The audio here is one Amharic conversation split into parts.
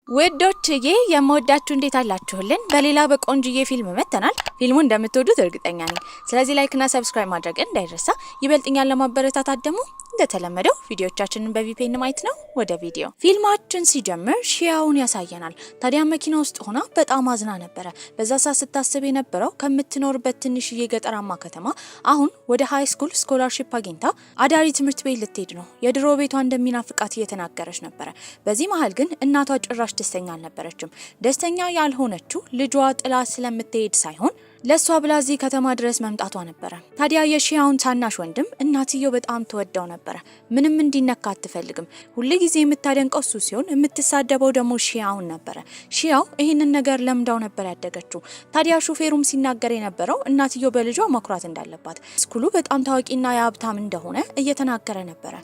ወዶችዬ የምወዳችሁ እንዴት አላችሁልን? በሌላ በቆንጅዬ ፊልም መተናል። ፊልሙን እንደምትወዱት እርግጠኛ ነኝ። ስለዚህ ላይክ እና ሰብስክራይብ ማድረግ እንዳይረሳ። ይበልጥኛል ለማበረታታት ደግሞ እንደተለመደው ቪዲዮቻችንን በቪፒኤን ማየት ነው። ወደ ቪዲዮ ፊልማችን ሲጀምር ሺያውን ያሳየናል። ታዲያ መኪና ውስጥ ሆና በጣም አዝና ነበረ። በዛ ሰዓት ስታስብ የነበረው ከምትኖርበት ትንሽዬ ገጠራማ ከተማ አሁን ወደ ሃይ ስኩል ስኮላርሺፕ አግኝታ አዳሪ ትምህርት ቤት ልትሄድ ነው። የድሮ ቤቷ እንደሚናፍቃት እየተናገረች ነበረ። በዚህ መሀል ግን እናቷ ጭራሽ ደስተኛ አልነበረችም። ደስተኛ ያልሆነችው ልጇ ጥላ ስለምትሄድ ሳይሆን ለሷ ብላ እዚህ ከተማ ድረስ መምጣቷ ነበረ። ታዲያ የሺያውን ታናሽ ወንድም እናትየው በጣም ተወዳው ነበረ። ምንም እንዲነካ አትፈልግም። ሁሉ ጊዜ የምታደንቀው እሱ ሲሆን የምትሳደበው ደግሞ ሺያውን ነበረ። ሺያው ይህንን ነገር ለምዳው ነበር ያደገችው። ታዲያ ሹፌሩም ሲናገር የነበረው እናትየው በልጇ መኩራት እንዳለባት፣ ስኩሉ በጣም ታዋቂና የሀብታም እንደሆነ እየተናገረ ነበረ።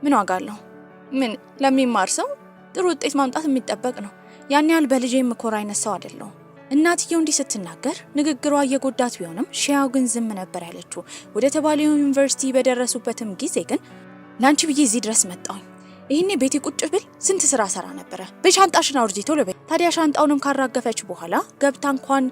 ምን ዋጋ አለው? ምን ለሚማር ሰው ጥሩ ውጤት ማምጣት የሚጠበቅ ነው። ያን ያህል በልጄ የምኮራ አይነት ሰው አይደለሁም። እናትየው እንዲህ ስትናገር ንግግሯ እየጎዳት ቢሆንም ሺያው ግን ዝም ነበር ያለችው። ወደ ተባለው ዩኒቨርሲቲ በደረሱበትም ጊዜ ግን ላንቺ ብዬ እዚህ ድረስ መጣሁኝ። ይሄኔ ቤቴ ቁጭ ብል ስንት ስራ ሰራ ነበረ። በሻንጣሽን አውርጂ ቶሎ በይ። ታዲያ ሻንጣውንም ካራገፈች በኋላ ገብታ እንኳን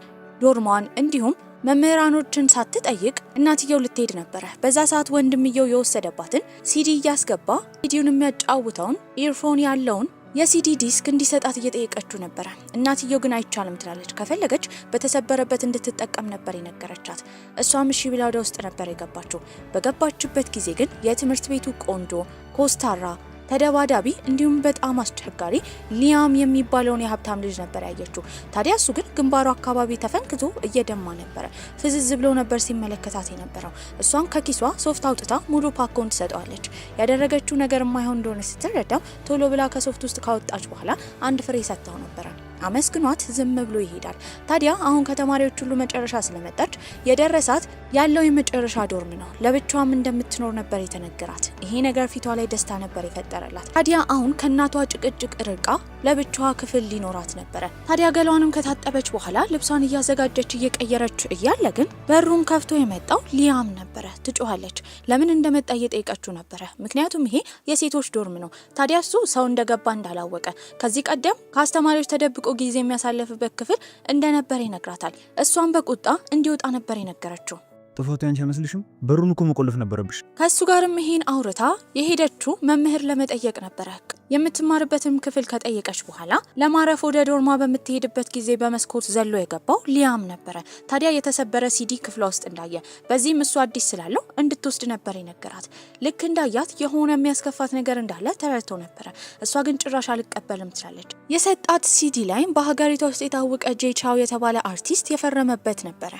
ዶርሟን እንዲሁም መምህራኖችን ሳትጠይቅ እናትየው ልትሄድ ነበረ። በዛ ሰዓት ወንድምየው የወሰደባትን ሲዲ እያስገባ ሲዲውን የሚያጫውተውን ኢርፎን ያለውን የሲዲ ዲስክ እንዲሰጣት እየጠየቀችው ነበረ። እናትየው ግን አይቻልም ትላለች። ከፈለገች በተሰበረበት እንድትጠቀም ነበር የነገረቻት። እሷም እሺ ብላ ወደ ውስጥ ነበር የገባችው። በገባችበት ጊዜ ግን የትምህርት ቤቱ ቆንጆ፣ ኮስታራ፣ ተደባዳቢ እንዲሁም በጣም አስቸጋሪ ሊያም የሚባለውን የሀብታም ልጅ ነበር ያየችው። ታዲያ እሱ ግን ግንባሩ አካባቢ ተፈንክቶ እየደማ ነበረ። ፍዝዝ ብሎ ነበር ሲመለከታት የነበረው። እሷም ከኪሷ ሶፍት አውጥታ ሙሉ ፓኮን ትሰጠዋለች። ያደረገችው ነገር የማይሆን እንደሆነ ስትረዳም ቶሎ ብላ ከሶፍት ውስጥ ካወጣች በኋላ አንድ ፍሬ ሰጥታው ነበረ። አመስግኗት ዝም ብሎ ይሄዳል። ታዲያ አሁን ከተማሪዎች ሁሉ መጨረሻ ስለመጣች የደረሳት ያለው የመጨረሻ ዶርም ነው። ለብቻዋም እንደምትኖር ነበር የተነገራት። ይሄ ነገር ፊቷ ላይ ደስታ ነበር የፈጠረላት። ታዲያ አሁን ከእናቷ ጭቅጭቅ ርቃ ለብቻዋ ክፍል ሊኖራት ነበረ። ታዲያ ገሏንም ከታጠበች በኋላ ልብሷን እያዘጋጀች እየቀየረች እያለ ግን በሩን ከፍቶ የመጣው ሊያም ነበረ። ትጮኻለች። ለምን እንደመጣ እየጠየቀችው ነበረ። ምክንያቱም ይሄ የሴቶች ዶርም ነው። ታዲያ እሱ ሰው እንደገባ እንዳላወቀ ከዚህ ቀደም ከአስተማሪዎች ተደብቆ ጊዜ የሚያሳልፍበት ክፍል እንደነበር ይነግራታል። እሷን በቁጣ እንዲወጣ ነበር የነገረችው። ጥፋቱ ያንቺ አይመስልሽም? በሩን እኮ መቆለፍ ነበረብሽ። ከሱ ጋርም ይሄን አውርታ የሄደችው መምህር ለመጠየቅ ነበረ። የምትማርበትም ክፍል ከጠየቀች በኋላ ለማረፍ ወደ ዶርማ በምትሄድበት ጊዜ በመስኮት ዘሎ የገባው ሊያም ነበረ። ታዲያ የተሰበረ ሲዲ ክፍሏ ውስጥ እንዳየ፣ በዚህም እሱ አዲስ ስላለው እንድትወስድ ነበር የነገራት። ልክ እንዳያት የሆነ የሚያስከፋት ነገር እንዳለ ተረድቶ ነበረ። እሷ ግን ጭራሽ አልቀበልም ትላለች። የሰጣት ሲዲ ላይም በሀገሪቷ ውስጥ የታወቀ ጄቻው የተባለ አርቲስት የፈረመበት ነበረ።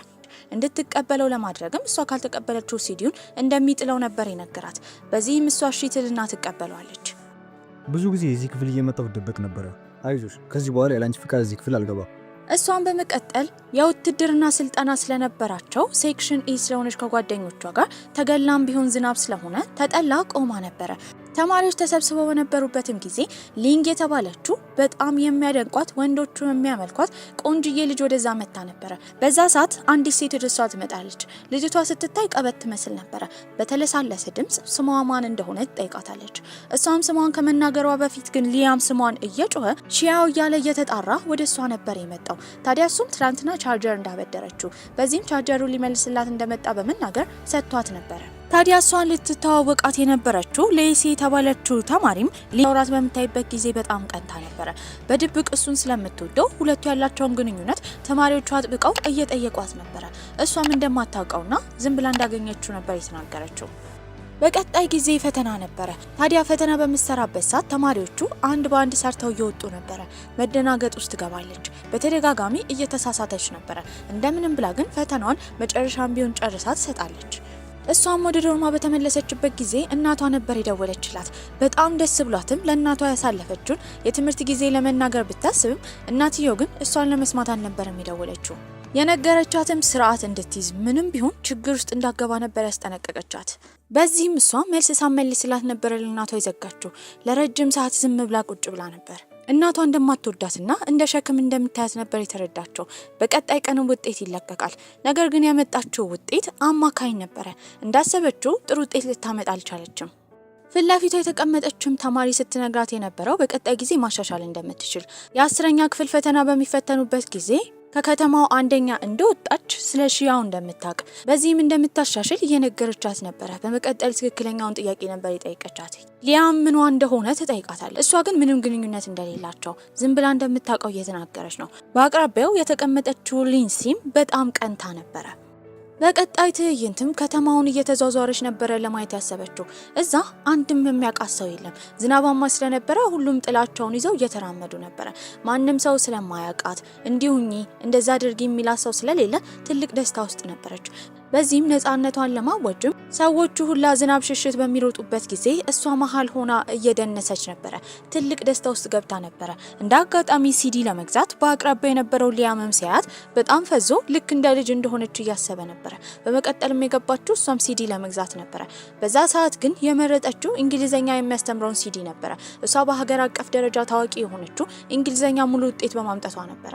እንድትቀበለው ለማድረግም እሷ ካልተቀበለችው ሲዲውን እንደሚጥለው ነበር የነገራት። በዚህም እሷ እሺ ትልና ትቀበለዋለች። ብዙ ጊዜ እዚህ ክፍል እየመጣሁ ደበቅ ነበረ። አይዞሽ፣ ከዚህ በኋላ ያላንቺ ፍቃድ እዚህ ክፍል አልገባም። እሷን በመቀጠል የውትድርና ስልጠና ስለነበራቸው ሴክሽን ኢ ስለሆነች ከጓደኞቿ ጋር ተገላም ቢሆን ዝናብ ስለሆነ ተጠላ ቆማ ነበረ። ተማሪዎች ተሰብስበው በነበሩበትም ጊዜ ሊንግ የተባለችው በጣም የሚያደንቋት ወንዶቹ የሚያመልኳት ቆንጅዬ ልጅ ወደዛ መጣ ነበረ። በዛ ሰዓት አንዲት ሴት ወደሷ ትመጣለች። ልጅቷ ስትታይ ቀበት ትመስል ነበረ። በተለሳለሰ ድምጽ ስሟ ማን እንደሆነ ትጠይቃታለች። እሷም ስሟን ከመናገሯ በፊት ግን ሊያም ስሟን እየጮኸ ሺያው እያለ እየተጣራ ወደሷ ነበር የመጣው። ታዲያ እሱም ትላንትና ቻርጀር እንዳበደረችው በዚህም ቻርጀሩ ሊመልስላት እንደመጣ በመናገር ሰጥቷት ነበረ። ታዲያ እሷን ልትተዋወቃት የነበረችው ሌሲ የተባለችው ተማሪም ሊያወራት በምታይበት ጊዜ በጣም ቀንታ ነበረ። በድብቅ እሱን ስለምትወደው ሁለቱ ያላቸውን ግንኙነት ተማሪዎቿ አጥብቀው እየጠየቋት ነበረ። እሷም እንደማታውቀውና ዝም ብላ እንዳገኘችው ነበር የተናገረችው። በቀጣይ ጊዜ ፈተና ነበረ። ታዲያ ፈተና በምትሰራበት ሰዓት ተማሪዎቹ አንድ በአንድ ሰርተው እየወጡ ነበረ። መደናገጥ ውስጥ ትገባለች። በተደጋጋሚ እየተሳሳተች ነበረ። እንደምንም ብላ ግን ፈተናዋን መጨረሻም ቢሆን ጨርሳ ትሰጣለች። እሷም ወደ ዶርማ በተመለሰችበት ጊዜ እናቷ ነበር የደወለችላት። በጣም ደስ ብሏትም ለእናቷ ያሳለፈችውን የትምህርት ጊዜ ለመናገር ብታስብም እናትየው ግን እሷን ለመስማት አልነበረም የደወለችው። የነገረቻትም ስርዓት እንድትይዝ ምንም ቢሆን ችግር ውስጥ እንዳገባ ነበር ያስጠነቀቀቻት። በዚህም እሷ መልስ ሳትመልስላት ነበር ለእናቷ ይዘጋችው። ለረጅም ሰዓት ዝም ብላ ቁጭ ብላ ነበር። እናቷ እንደማትወዳትና እንደ ሸክም እንደምታያት ነበር የተረዳቸው። በቀጣይ ቀን ውጤት ይለቀቃል። ነገር ግን ያመጣችው ውጤት አማካኝ ነበረ። እንዳሰበችው ጥሩ ውጤት ልታመጣ አልቻለችም። ፊት ለፊቷ የተቀመጠችም ተማሪ ስትነግራት የነበረው በቀጣይ ጊዜ ማሻሻል እንደምትችል የ10ኛ ክፍል ፈተና በሚፈተኑበት ጊዜ ከከተማው አንደኛ እንደወጣች ስለ ሺያው እንደምታውቅ በዚህም እንደምታሻሽል እየነገረቻት ነበረ። በመቀጠል ትክክለኛውን ጥያቄ ነበር የጠየቀቻት። ሊያም ምኗ እንደሆነ ትጠይቃታለች። እሷ ግን ምንም ግንኙነት እንደሌላቸው ዝም ብላ እንደምታውቀው እየተናገረች ነው። በአቅራቢያው የተቀመጠችው ሊንሲም በጣም ቀንታ ነበረ። በቀጣይ ትዕይንትም ከተማውን እየተዟዟረች ነበረ ለማየት ያሰበችው። እዛ አንድም የሚያውቃት ሰው የለም። ዝናባማ ስለነበረ ሁሉም ጥላቸውን ይዘው እየተራመዱ ነበረ። ማንም ሰው ስለማያውቃት እንዲሁኝ እንደዛ አድርጊ የሚላት ሰው ስለሌለ ትልቅ ደስታ ውስጥ ነበረች። በዚህም ነፃነቷን ለማወጅም ሰዎቹ ሁላ ዝናብ ሽሽት በሚሮጡበት ጊዜ እሷ መሃል ሆና እየደነሰች ነበረ። ትልቅ ደስታ ውስጥ ገብታ ነበረ። እንደ አጋጣሚ ሲዲ ለመግዛት በአቅራቢያ የነበረው ሊያምም ሲያት በጣም ፈዞ ልክ እንደ ልጅ እንደሆነች እያሰበ ነበረ። በመቀጠልም የገባችው እሷም ሲዲ ለመግዛት ነበረ። በዛ ሰዓት ግን የመረጠችው እንግሊዘኛ የሚያስተምረውን ሲዲ ነበረ። እሷ በሀገር አቀፍ ደረጃ ታዋቂ የሆነችው እንግሊዘኛ ሙሉ ውጤት በማምጣቷ ነበረ።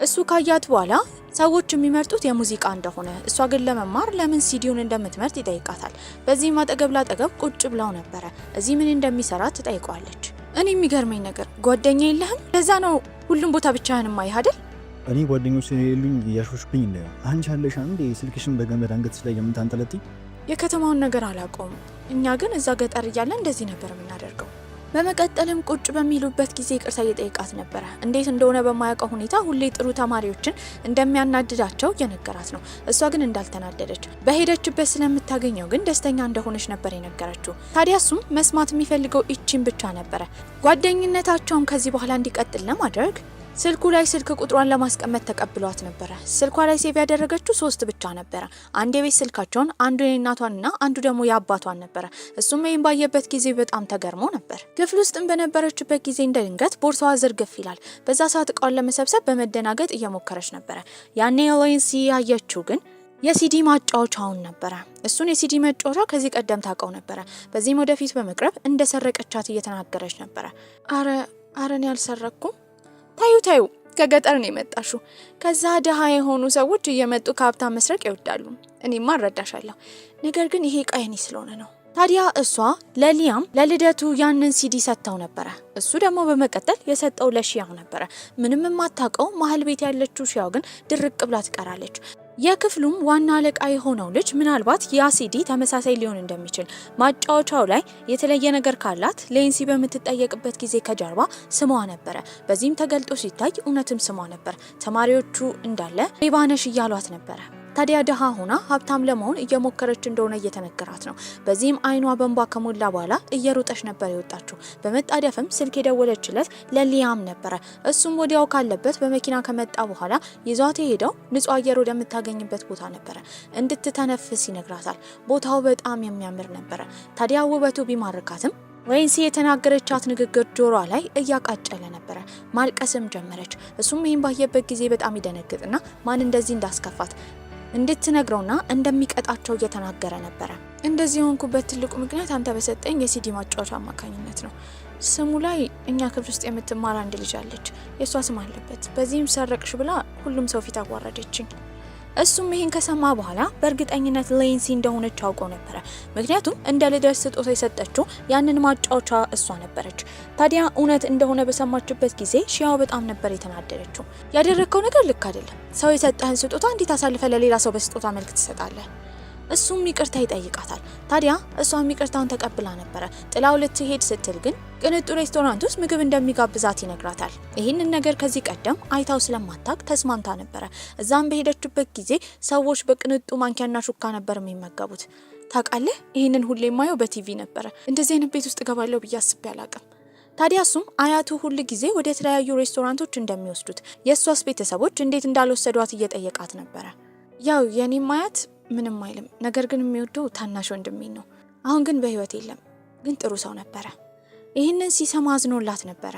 እሱ ካያት በኋላ ሰዎች የሚመርጡት የሙዚቃ እንደሆነ እሷ ግን ለመማር ለምን ሲዲውን እንደምትመርጥ ይጠይቃታል። በዚህም አጠገብ ላጠገብ ቁጭ ብለው ነበረ። እዚህ ምን እንደሚሰራ ትጠይቀዋለች። እኔ የሚገርመኝ ነገር ጓደኛ የለህም? ለዛ ነው ሁሉም ቦታ ብቻህን ማይህ አይደል? እኔ ጓደኞች የሉኝ እያሾሽብኝ እንደ አንቺ አለሽ አንዴ ስልክሽን በገመድ አንገትሽ ላይ የምታንጠለጥይ። የከተማውን ነገር አላውቀውም። እኛ ግን እዛ ገጠር እያለ እንደዚህ ነበር የምናደርገው። በመቀጠልም ቁጭ በሚሉበት ጊዜ ይቅርታ እየጠየቃት ነበረ። እንዴት እንደሆነ በማያውቀው ሁኔታ ሁሌ ጥሩ ተማሪዎችን እንደሚያናድዳቸው እየነገራት ነው። እሷ ግን እንዳልተናደደች በሄደችበት ስለምታገኘው ግን ደስተኛ እንደሆነች ነበር የነገረችው። ታዲያ እሱም መስማት የሚፈልገው እቺን ብቻ ነበረ። ጓደኝነታቸውን ከዚህ በኋላ እንዲቀጥል ለማድረግ ስልኩ ላይ ስልክ ቁጥሯን ለማስቀመጥ ተቀብሏት ነበረ። ስልኳ ላይ ሴቭ ያደረገችው 3 ብቻ ነበረ። አንድ የቤት ስልካቸውን፣ አንዱ የእናቷንና አንዱ ደግሞ የአባቷን ነበረ። እሱም ይሄን ባየበት ጊዜ በጣም ተገርሞ ነበር። ክፍል ውስጥም በነበረችበት ጊዜ እንደ ድንገት ቦርሳዋ ዝርግፍ ይላል። በዛ ሰዓት እቃውን ለመሰብሰብ በመደናገጥ እየሞከረች ነበረ። ያኔ ሌንሲ ያየችው ግን የሲዲ ማጫወቻውን ነበረ። እሱን የሲዲ ማጫወቻ ከዚህ ቀደም ታውቀው ነበረ። በዚህም ወደፊት በመቅረብ እንደሰረቀቻት እየተናገረች ነበረ። አረ እኔ አልሰረኩም። ታዩ ከገጠር ነው የመጣሽው። ከዛ ደሃ የሆኑ ሰዎች እየመጡ ከሀብታም መስረቅ ይወዳሉ። እኔማ እረዳሻለሁ። ነገር ግን ይሄ ቃየኔ ስለሆነ ነው። ታዲያ እሷ ለሊያም ለልደቱ ያንን ሲዲ ሰጥተው ነበረ። እሱ ደግሞ በመቀጠል የሰጠው ለሺያው ነበረ። ምንም የማታውቀው መሀል ቤት ያለችው ሺያው ግን ድርቅ ብላ ትቀራለች። የክፍሉም ዋና አለቃ የሆነው ልጅ ምናልባት ያ ሲዲ ተመሳሳይ ሊሆን እንደሚችል ማጫወቻው ላይ የተለየ ነገር ካላት ሌንሲ በምትጠየቅበት ጊዜ ከጀርባ ስሟ ነበረ። በዚህም ተገልጦ ሲታይ እውነትም ስሟ ነበር። ተማሪዎቹ እንዳለ ሪባነሽ እያሏት ነበረ። ታዲያ ደሃ ሆና ሀብታም ለመሆን እየሞከረች እንደሆነ እየተነገራት ነው። በዚህም አይኗ በእንባ ከሞላ በኋላ እየሮጠች ነበር የወጣችው። በመጣደፍም ስልክ የደወለችለት ለሊያም ነበረ። እሱም ወዲያው ካለበት በመኪና ከመጣ በኋላ ይዟት ሄደው ንጹህ አየር ወደምታገኝበት ቦታ ነበረ እንድትተነፍስ ይነግራታል። ቦታው በጣም የሚያምር ነበረ። ታዲያ ውበቱ ቢማርካትም ሌንሲ የተናገረቻት ንግግር ጆሯ ላይ እያቃጨለ ነበረ። ማልቀስም ጀመረች። እሱም ይህን ባየበት ጊዜ በጣም ይደነግጥና ማን እንደዚህ እንዳስከፋት እንድትነግረውና እንደሚቀጣቸው እየተናገረ ነበረ። እንደዚህ የሆንኩበት ትልቁ ምክንያት አንተ በሰጠኝ የሲዲ ማጫወቻ አማካኝነት ነው። ስሙ ላይ እኛ ክፍል ውስጥ የምትማር አንድ ልጅ አለች። የሷ ስም አለበት። በዚህም ሰረቅሽ ብላ ሁሉም ሰው ፊት አዋረደችኝ። እሱም ይሄን ከሰማ በኋላ በእርግጠኝነት ሌንሲ እንደሆነች አውቀው ነበረ። ምክንያቱም እንደ ልደት ስጦታ የሰጠችው ያንን ማጫወቻ እሷ ነበረች። ታዲያ እውነት እንደሆነ በሰማችበት ጊዜ ሺያው በጣም ነበር የተናደደችው። ያደረከው ነገር ልክ አይደለም። ሰው የሰጠህን ስጦታ እንዴት አሳልፈ ለሌላ ሰው በስጦታ መልክ ትሰጣለህ? እሱም ይቅርታ ይጠይቃታል። ታዲያ እሷም ይቅርታውን ተቀብላ ነበረ። ጥላው ልትሄድ ስትል ግን ቅንጡ ሬስቶራንት ውስጥ ምግብ እንደሚጋብዛት ይነግራታል። ይህንን ነገር ከዚህ ቀደም አይታው ስለማታቅ ተስማምታ ነበረ። እዛም በሄደችበት ጊዜ ሰዎች በቅንጡ ማንኪያና ሹካ ነበር የሚመገቡት። ታውቃለህ፣ ይህንን ሁሌ የማየው በቲቪ ነበረ። እንደዚህ አይነት ቤት ውስጥ እገባለሁ ብዬ አስቤ አላቅም። ታዲያ እሱም አያቱ ሁል ጊዜ ወደ ተለያዩ ሬስቶራንቶች እንደሚወስዱት የእሷስ ቤተሰቦች እንዴት እንዳልወሰዷት እየጠየቃት ነበረ። ያው የኔም አያት ምንም አይልም፣ ነገር ግን የሚወደው ታናሽ ወንድሜ ነው። አሁን ግን በህይወት የለም፣ ግን ጥሩ ሰው ነበረ። ይህንን ሲሰማ አዝኖላት ነበረ።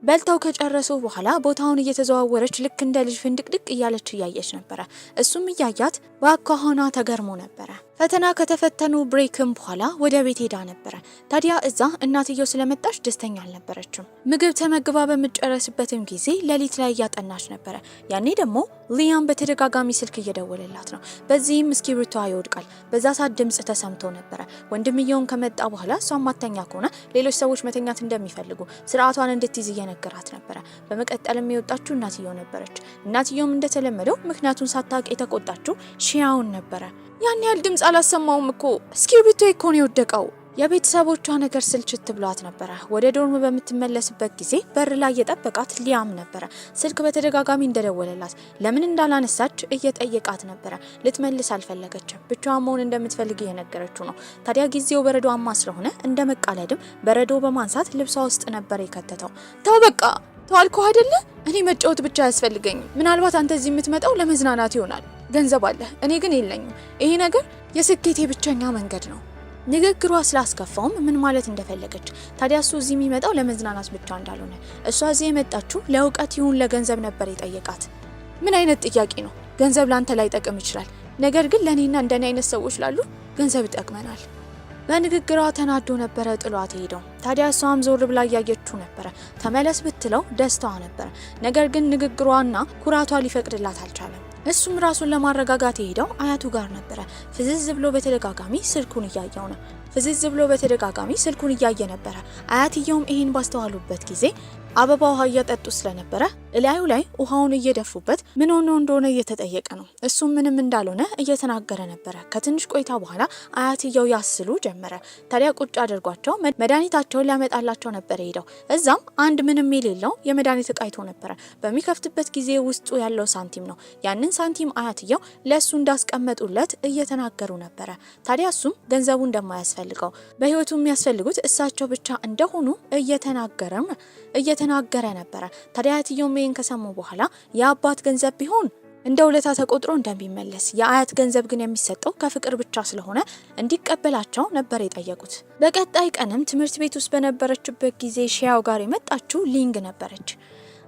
በልተው ከጨረሱ በኋላ ቦታውን እየተዘዋወረች ልክ እንደ ልጅ ፍንድቅድቅ እያለች እያየች ነበረ። እሱም እያያት በአኳኋኗ ተገርሞ ነበረ። ፈተና ከተፈተኑ ብሬክም በኋላ ወደ ቤት ሄዳ ነበረ። ታዲያ እዛ እናትየው ስለመጣች ደስተኛ አልነበረችም። ምግብ ተመግባ በምትጨረስበትም ጊዜ ሌሊት ላይ እያጠናች ነበረ። ያኔ ደግሞ ሊያም በተደጋጋሚ ስልክ እየደወለላት ነው። በዚህም እስክሪብቶዋ ይወድቃል። በዛ ሰዓት ድምጽ ተሰምቶ ነበረ። ወንድምየውን ከመጣ በኋላ እሷን ማተኛ ከሆነ ሌሎች ሰዎች መተኛት እንደሚፈልጉ ስርዓቷን እንድትይዝ እየነገራት ነበረ። በመቀጠልም የወጣችው እናትየው ነበረች። እናትየውም እንደተለመደው ምክንያቱን ሳታውቅ የተቆጣችው ሺያውን ነበረ። ያን ያህል ድምጽ አላሰማውም እኮ እስክሪብቶ እኮ ነው የወደቀው። የቤተሰቦቿ ነገር ስልችት ብሏት ነበረ። ወደ ዶርም በምትመለስበት ጊዜ በር ላይ የጠበቃት ሊያም ነበረ። ስልክ በተደጋጋሚ እንደደወለላት ለምን እንዳላነሳች እየጠየቃት ነበረ። ልትመልስ አልፈለገችም። ብቻዋን መሆን እንደምትፈልግ እየነገረችው ነው። ታዲያ ጊዜው በረዶማ ስለሆነ እንደ መቃለድም በረዶ በማንሳት ልብሷ ውስጥ ነበር የከተተው። ተው በቃ ተዋልኩ አይደለ? እኔ መጫወት ብቻ አያስፈልገኝም። ምናልባት አንተ እዚህ የምትመጣው ለመዝናናት ይሆናል። ገንዘብ አለ፣ እኔ ግን የለኝም። ይሄ ነገር የስኬቴ ብቸኛ መንገድ ነው። ንግግሯ ስላስከፋውም ምን ማለት እንደፈለገች ታዲያ እሱ እዚህ የሚመጣው ለመዝናናት ብቻ እንዳልሆነ እሷ እዚህ የመጣችው ለእውቀት ይሁን ለገንዘብ ነበር የጠየቃት። ምን አይነት ጥያቄ ነው? ገንዘብ ላንተ ላይ ጠቅም ይችላል፣ ነገር ግን ለኔና እንደኔ አይነት ሰዎች ላሉ ገንዘብ ይጠቅመናል። በንግግሯ ተናዶ ነበረ ጥሏት ሄደው። ታዲያ እሷም ዞር ብላ እያየችው ነበረ። ተመለስ ብትለው ደስታዋ ነበረ። ነገር ግን ንግግሯና ኩራቷ ሊፈቅድላት አልቻለም። እሱም ራሱን ለማረጋጋት የሄደው አያቱ ጋር ነበረ። ፍዝዝ ብሎ በተደጋጋሚ ስልኩን እያየ ነበረ። አያትየውም ይሄን ባስተዋሉበት ጊዜ አበባ ውሃ እያጠጡ ስለነበረ እላዩ ላይ ውሃውን እየደፉበት ምን ሆኖ እንደሆነ እየተጠየቀ ነው። እሱም ምንም እንዳልሆነ እየተናገረ ነበረ። ከትንሽ ቆይታ በኋላ አያትየው ያስሉ ጀመረ። ታዲያ ቁጭ አድርጓቸው መድኃኒታቸውን ሊያመጣላቸው ነበር ሄደው። እዛም አንድ ምንም የሌለው የመድኃኒት እቃ አይቶ ነበረ። በሚከፍትበት ጊዜ ውስጡ ያለው ሳንቲም ነው። ያንን ሳንቲም አያትየው ለሱ እንዳስቀመጡለት እየተናገሩ ነበረ። ታዲያ እሱም ገንዘቡ እንደማያስፈልገው በህይወቱ የሚያስፈልጉት እሳቸው ብቻ እንደሆኑ እየተናገረ ነበረ። ታዲያ አያትየው ይሄን ከሰሙ በኋላ የአባት ገንዘብ ቢሆን እንደ ውለታ ተቆጥሮ እንደሚመለስ፣ የአያት ገንዘብ ግን የሚሰጠው ከፍቅር ብቻ ስለሆነ እንዲቀበላቸው ነበር የጠየቁት። በቀጣይ ቀንም ትምህርት ቤት ውስጥ በነበረችበት ጊዜ ሺያው ጋር የመጣችው ሊንግ ነበረች።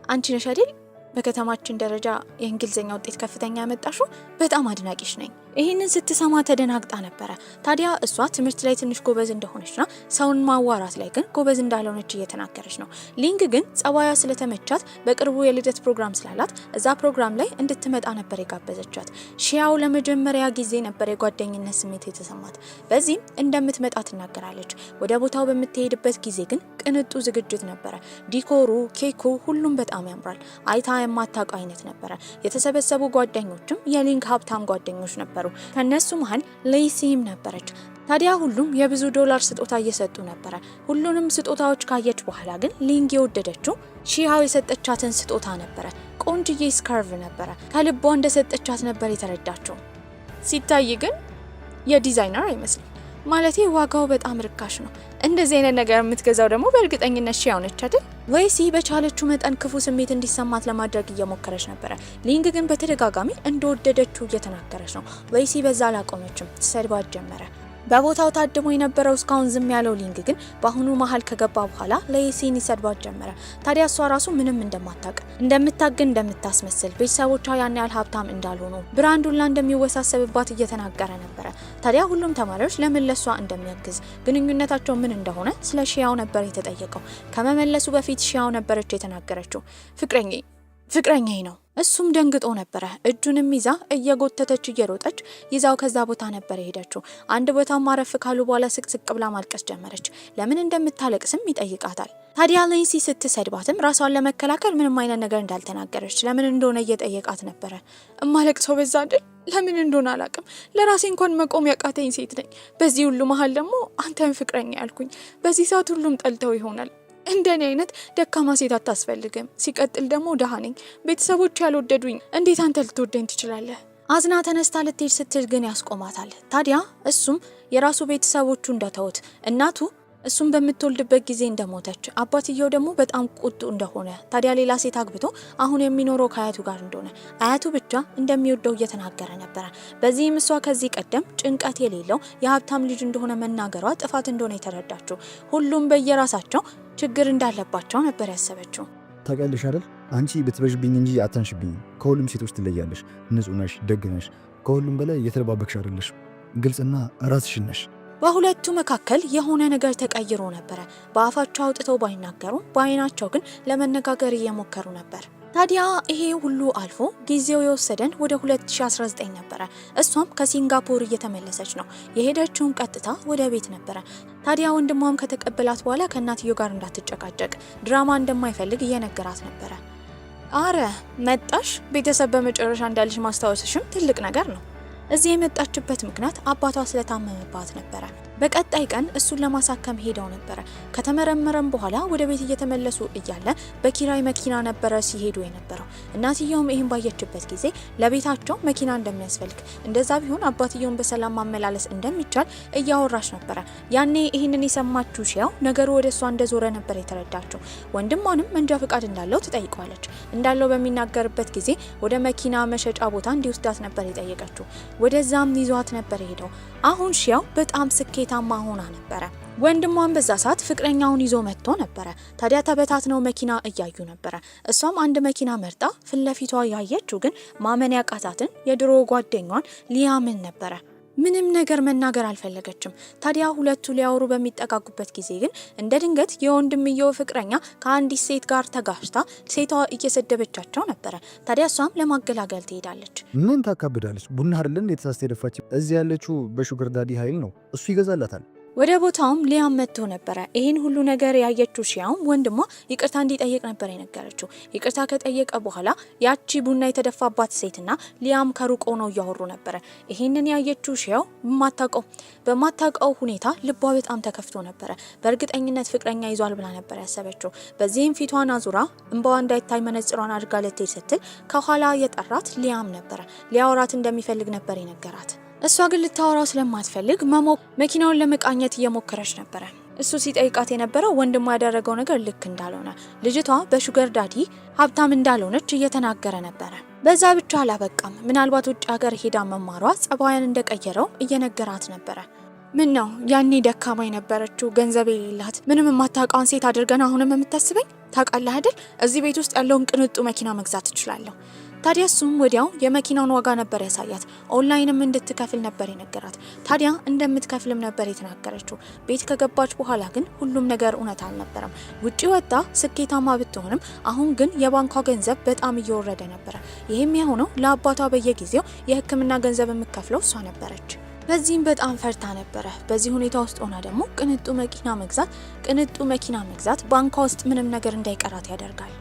አንቺ ነሽ አይደል በከተማችን ደረጃ የእንግሊዝኛ ውጤት ከፍተኛ ያመጣሹ? በጣም አድናቂሽ ነኝ። ይህንን ስትሰማ ተደናግጣ ነበረ። ታዲያ እሷ ትምህርት ላይ ትንሽ ጎበዝ እንደሆነችና ሰውን ማዋራት ላይ ግን ጎበዝ እንዳልሆነች እየተናገረች ነው። ሊንግ ግን ጸባያ ስለተመቻት በቅርቡ የልደት ፕሮግራም ስላላት እዛ ፕሮግራም ላይ እንድትመጣ ነበር የጋበዘቻት። ሺያው ለመጀመሪያ ጊዜ ነበር የጓደኝነት ስሜት የተሰማት። በዚህም እንደምትመጣ ትናገራለች። ወደ ቦታው በምትሄድበት ጊዜ ግን ቅንጡ ዝግጅት ነበረ። ዲኮሩ፣ ኬኩ፣ ሁሉም በጣም ያምራል። አይታ የማታውቀው አይነት ነበረ። የተሰበሰቡ ጓደኞችም የሊንግ ሀብታም ጓደኞች ነበሩ። ከነሱ መሃል ሌሲም ነበረች። ታዲያ ሁሉም የብዙ ዶላር ስጦታ እየሰጡ ነበረ። ሁሉንም ስጦታዎች ካየች በኋላ ግን ሊንግ የወደደችው ሺያው የሰጠቻትን ስጦታ ነበረ። ቆንጅዬ ስካርቭ ነበረ። ከልቧ እንደሰጠቻት ነበር የተረዳችው። ሲታይ ግን የዲዛይነር አይመስልም። ማለቴ ዋጋው በጣም ርካሽ ነው። እንደዚህ አይነት ነገር የምትገዛው ደግሞ በእርግጠኝነት ሺያው ነች አይደል? ወይሲ በቻለችው መጠን ክፉ ስሜት እንዲሰማት ለማድረግ እየሞከረች ነበረ። ሊንግ ግን በተደጋጋሚ እንደወደደችው እየተናገረች ነው። ወይሲ በዛ አላቆመችም፣ ትሰድባት ጀመረ። በቦታው ታድሞ የነበረው እስካሁን ዝም ያለው ሊንግ ግን በአሁኑ መሀል ከገባ በኋላ ለየሲን ይሰድባት ጀመረ። ታዲያ እሷ ራሱ ምንም እንደምታግን እንደምታስመስል፣ ቤተሰቦቿ ያን ያህል ሀብታም እንዳልሆኑ፣ ብራንዱላ እንደሚወሳሰብባት እየተናገረ ነበረ። ታዲያ ሁሉም ተማሪዎች ለምን ለሷ እንደሚያግዝ፣ ግንኙነታቸው ምን እንደሆነ ስለ ሺያው ነበር የተጠየቀው። ከመመለሱ በፊት ሺያው ነበረች የተናገረችው ፍቅረኛዬ ነው። እሱም ደንግጦ ነበረ። እጁንም ይዛ እየጎተተች እየሮጠች ይዛው ከዛ ቦታ ነበር የሄደችው። አንድ ቦታ ማረፍ ካሉ በኋላ ስቅስቅ ብላ ማልቀስ ጀመረች። ለምን እንደምታለቅስም ይጠይቃታል። ታዲያ ሌሲ ስትሰድባትም ራሷን ለመከላከል ምንም አይነት ነገር እንዳልተናገረች ለምን እንደሆነ እየጠየቃት ነበረ። እማለቅሰው በዛ አይደል? ለምን እንደሆነ አላቅም። ለራሴ እንኳን መቆም ያቃተኝ ሴት ነኝ። በዚህ ሁሉ መሀል ደግሞ አንተን ፍቅረኛ ያልኩኝ። በዚህ ሰዓት ሁሉም ጠልተው ይሆናል። እንደኔ አይነት ደካማ ሴት አታስፈልግም። ሲቀጥል ደግሞ ደሃ ነኝ። ቤተሰቦች ያልወደዱኝ፣ እንዴት አንተ ልትወደኝ ትችላለህ? አዝና ተነስታ ልትሄድ ስትል ግን ያስቆማታል። ታዲያ እሱም የራሱ ቤተሰቦቹ እንደተውት፣ እናቱ እሱም በምትወልድበት ጊዜ እንደሞተች፣ አባትየው ደግሞ በጣም ቁጡ እንደሆነ፣ ታዲያ ሌላ ሴት አግብቶ አሁን የሚኖረው ከአያቱ ጋር እንደሆነ፣ አያቱ ብቻ እንደሚወደው እየተናገረ ነበረ። በዚህም እሷ ከዚህ ቀደም ጭንቀት የሌለው የሀብታም ልጅ እንደሆነ መናገሯ ጥፋት እንደሆነ የተረዳችው። ሁሉም በየራሳቸው ችግር እንዳለባቸው ነበር ያሰበችው። ታውቂያለሽ አይደል? አንቺ ብትበዥብኝ እንጂ አታንሽብኝ። ከሁሉም ሴቶች ትለያለሽ። ንጹህ ነሽ፣ ደግ ነሽ። ከሁሉም በላይ የተደባበቅሽ አይደለሽ። ግልጽና ራስሽን ነሽ። በሁለቱ መካከል የሆነ ነገር ተቀይሮ ነበረ። በአፋቸው አውጥተው ባይናገሩም በአይናቸው ግን ለመነጋገር እየሞከሩ ነበር። ታዲያ ይሄ ሁሉ አልፎ ጊዜው የወሰደን ወደ 2019 ነበረ። እሷም ከሲንጋፖር እየተመለሰች ነው። የሄደችውም ቀጥታ ወደ ቤት ነበረ። ታዲያ ወንድሟም ከተቀበላት በኋላ ከእናትየው ጋር እንዳትጨቃጨቅ ድራማ እንደማይፈልግ እየነገራት ነበረ። አረ መጣሽ፣ ቤተሰብ በመጨረሻ እንዳልሽ ማስታወስሽም ትልቅ ነገር ነው። እዚህ የመጣችበት ምክንያት አባቷ ስለታመመባት ነበረ። በቀጣይ ቀን እሱን ለማሳከም ሄደው ነበረ። ከተመረመረም በኋላ ወደ ቤት እየተመለሱ እያለ በኪራይ መኪና ነበረ ሲሄዱ የነበረው። እናትየውም ይህን ባየችበት ጊዜ ለቤታቸው መኪና እንደሚያስፈልግ፣ እንደዛ ቢሆን አባትየውን በሰላም ማመላለስ እንደሚቻል እያወራች ነበረ። ያኔ ይህንን የሰማችው ሺያው ነገሩ ወደ እሷ እንደዞረ ነበር የተረዳችው። ወንድሟንም መንጃ ፍቃድ እንዳለው ትጠይቀዋለች። እንዳለው በሚናገርበት ጊዜ ወደ መኪና መሸጫ ቦታ እንዲወስዳት ነበር የጠየቀችው። ወደዛም ይዟት ነበር ሄደው። አሁን ሺያው በጣም ስኬታማ ሆና ነበረ። ወንድሟን በዛ ሰዓት ፍቅረኛውን ይዞ መጥቶ ነበረ። ታዲያ ተበታትነው መኪና እያዩ ነበረ። እሷም አንድ መኪና መርጣ ፊትለፊቷ ያየችው ግን ማመን ያቃታትን የድሮ ጓደኛዋን ሊያምን ነበረ። ምንም ነገር መናገር አልፈለገችም። ታዲያ ሁለቱ ሊያወሩ በሚጠጋጉበት ጊዜ ግን እንደ ድንገት የወንድምየው ፍቅረኛ ከአንዲት ሴት ጋር ተጋጭታ ሴቷ እየሰደበቻቸው ነበረ። ታዲያ እሷም ለማገላገል ትሄዳለች። ምን ታካብዳለች? ቡና አይደለም የተሳስተ የደፋች። እዚህ ያለችው በሹገር ዳዲ ኃይል ነው። እሱ ይገዛላታል። ወደ ቦታውም ሊያም መጥቶ ነበረ። ይህን ሁሉ ነገር ያየችው ሺያውም ወንድሟ ይቅርታ እንዲጠይቅ ነበር የነገረችው። ይቅርታ ከጠየቀ በኋላ ያቺ ቡና የተደፋባት ሴትና ሊያም ከሩቅ ሆነው እያወሩ ነበረ። ይህንን ያየችው ሺያው በማታውቀው ሁኔታ ልቧ በጣም ተከፍቶ ነበረ። በእርግጠኝነት ፍቅረኛ ይዟል ብላ ነበር ያሰበችው። በዚህም ፊቷን አዙራ እንባዋ እንዳይታይ መነጽሯን አድርጋ ልትሄድ ስትል ከኋላ የጠራት ሊያም ነበረ። ሊያወራት እንደሚፈልግ ነበር የነገራት። እሷ ግን ልታወራው ስለማትፈልግ መኪናውን ለመቃኘት እየሞከረች ነበረ። እሱ ሲጠይቃት የነበረው ወንድሟ ያደረገው ነገር ልክ እንዳልሆነ፣ ልጅቷ በሹገር ዳዲ ሀብታም እንዳልሆነች እየተናገረ ነበረ። በዛ ብቻ አላበቃም። ምናልባት ውጭ ሀገር ሄዳ መማሯ ጸባያን እንደቀየረው እየነገራት ነበረ። ምን ነው ያኔ ደካማ የነበረችው ገንዘብ የሌላት ምንም የማታውቀውን ሴት አድርገን አሁንም የምታስበኝ? ታውቃለህ አይደል? እዚህ ቤት ውስጥ ያለውን ቅንጡ መኪና መግዛት እችላለሁ። ታዲያ እሱም ወዲያው የመኪናውን ዋጋ ነበር ያሳያት። ኦንላይንም እንድትከፍል ነበር የነገራት። ታዲያ እንደምትከፍልም ነበር የተናገረችው። ቤት ከገባች በኋላ ግን ሁሉም ነገር እውነት አልነበረም። ውጪ ወጣ ስኬታማ ብትሆንም አሁን ግን የባንኳ ገንዘብ በጣም እየወረደ ነበረ። ይህም የሆነው ለአባቷ በየጊዜው የሕክምና ገንዘብ የምትከፍለው እሷ ነበረች። በዚህም በጣም ፈርታ ነበረ። በዚህ ሁኔታ ውስጥ ሆና ደግሞ ቅንጡ መኪና መግዛት ባንኳ ውስጥ ምንም ነገር እንዳይቀራት ያደርጋል።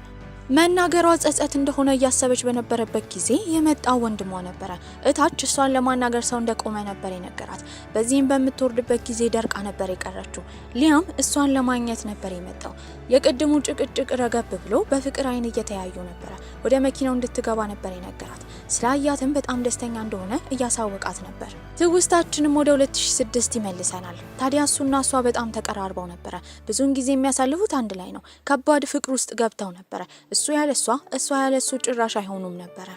መናገሯ ጸጸት እንደሆነ እያሰበች በነበረበት ጊዜ የመጣው ወንድሟ ነበረ። እታች እሷን ለማናገር ሰው እንደቆመ ነበር የነገራት። በዚህም በምትወርድበት ጊዜ ደርቃ ነበር የቀረችው። ሊያም እሷን ለማግኘት ነበር የመጣው። የቅድሙ ጭቅጭቅ ረገብ ብሎ በፍቅር አይን እየተያዩ ነበረ። ወደ መኪናው እንድትገባ ነበር የነገራት። ስላያትም በጣም ደስተኛ እንደሆነ እያሳወቃት ነበር። ትውስታችንም ወደ 2006 ይመልሰናል። ታዲያ እሱና እሷ በጣም ተቀራርበው ነበረ። ብዙውን ጊዜ የሚያሳልፉት አንድ ላይ ነው። ከባድ ፍቅር ውስጥ ገብተው ነበረ። እሱ ያለ እሷ ያለ እሱ ጭራሽ አይሆኑም ነበረ።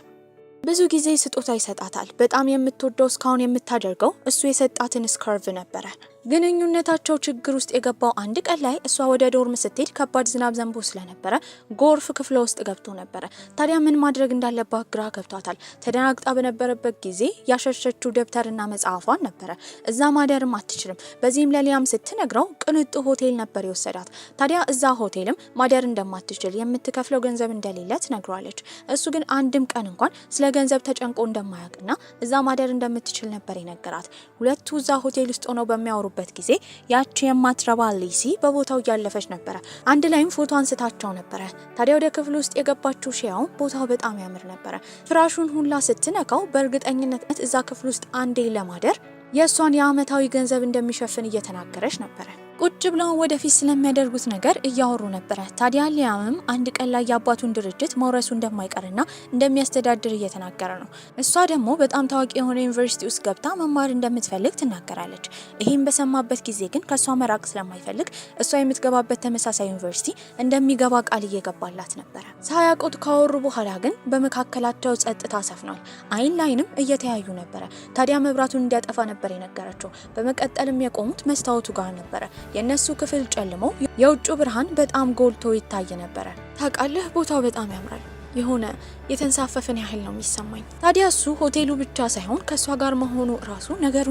ብዙ ጊዜ ስጦታ ይሰጣታል። በጣም የምትወደው እስካሁን የምታደርገው እሱ የሰጣትን ስካርቭ ነበረ። ግንኙነታቸው ችግር ውስጥ የገባው አንድ ቀን ላይ እሷ ወደ ዶርም ስትሄድ ከባድ ዝናብ ዘንቦ ስለነበረ ጎርፍ ክፍለ ውስጥ ገብቶ ነበረ። ታዲያ ምን ማድረግ እንዳለባት ግራ ገብቷታል። ተደናግጣ በነበረበት ጊዜ ያሸሸችው ደብተርና መጽሐፏን ነበረ። እዛ ማደርም አትችልም። በዚህም ለሊያም ስትነግረው ቅንጡ ሆቴል ነበር የወሰዳት። ታዲያ እዛ ሆቴልም ማደር እንደማትችል የምትከፍለው ገንዘብ እንደሌለ ትነግሯለች። እሱ ግን አንድም ቀን እንኳን ስለ ገንዘብ ተጨንቆ እንደማያውቅና እዛ ማደር እንደምትችል ነበር የነገራት። ሁለቱ እዛ ሆቴል ውስጥ ሆነው በሚያወሩበት ጊዜ ያቺ የማትረባ ሊሲ በቦታው እያለፈች ነበረ። አንድ ላይም ፎቶ አንስታቸው ነበረ። ታዲያ ወደ ክፍል ውስጥ የገባችው ሺያው ቦታው በጣም ያምር ነበረ። ፍራሹን ሁላ ስትነካው በእርግጠኝነት እዛ ክፍል ውስጥ አንዴ ለማደር የእሷን የአመታዊ ገንዘብ እንደሚሸፍን እየተናገረች ነበረ። ቁጭ ብለው ወደፊት ስለሚያደርጉት ነገር እያወሩ ነበረ። ታዲያ ሊያምም አንድ ቀን ላይ የአባቱን ድርጅት መውረሱ እንደማይቀርና እንደሚያስተዳድር እየተናገረ ነው። እሷ ደግሞ በጣም ታዋቂ የሆነ ዩኒቨርሲቲ ውስጥ ገብታ መማር እንደምትፈልግ ትናገራለች። ይህም በሰማበት ጊዜ ግን ከእሷ መራቅ ስለማይፈልግ እሷ የምትገባበት ተመሳሳይ ዩኒቨርሲቲ እንደሚገባ ቃል እየገባላት ነበረ። ሳያውቁት ካወሩ በኋላ ግን በመካከላቸው ጸጥታ ሰፍኗል። አይን ላይንም እየተያዩ ነበረ። ታዲያ መብራቱን እንዲያጠፋ ነበር የነገረችው። በመቀጠልም የቆሙት መስታወቱ ጋር ነበረ። የነሱ ክፍል ጨልሞ የውጭ ብርሃን በጣም ጎልቶ ይታይ ነበረ። ታውቃለህ ቦታው በጣም ያምራል። የሆነ የተንሳፈፈን ያህል ነው የሚሰማኝ። ታዲያ እሱ ሆቴሉ ብቻ ሳይሆን ከሷ ጋር መሆኑ ራሱ ነገሩ